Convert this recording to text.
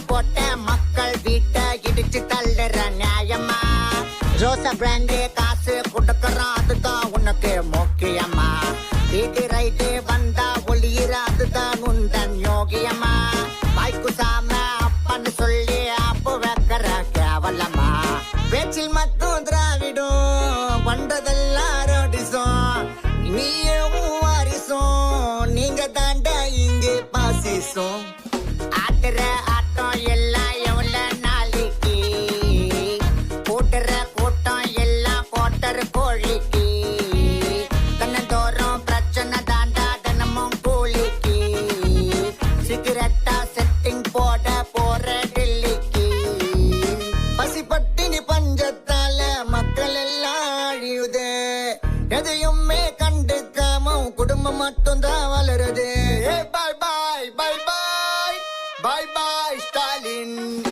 போட்ட மக்கள் வீட்டை இடிச்சு தள்ளுற நியாயமா? ரோசா பிராண்டே காசு கொடுக்கறான், அதுதான் உனக்கு முக்கியமா? வீட்டு ரைட்டு வந்தா ஒளியிற, அதுதான் உந்தன் யோகியமா? வாய்க்கு சாம அப்பன்னு சொல்லி அப்ப வைக்கிற கேவலமா? பேச்சில் மட்டும் திராவிடும், பண்றதெல்லாம் ரோடிசம். நீயும் வாரிசும், நீங்க தாண்டா இங்கே பாசிசம். ஆட்டுற ஆட்டம் எல்லாம் எவ்வளவு நாளைக்கு? கூட்டுற கூட்டம் எல்லாம் கோட்டர் கோழிக்கு. கண்ணந்தோறும் பிரச்சனை தாண்டா தினமும் கூலிக்கு. சிகரெட்டா செட்டிங் போட போற டெல்லிக்கு. பசிப்பட்டினி பஞ்சத்தால மக்கள் எல்லாம் அழியுது. எதையுமே கண்டுக்காம குடும்பம் மட்டும் தான் வளருது. பாய் பாய் பாய் பாய் பாய் பாய் ஸ்டாலின்.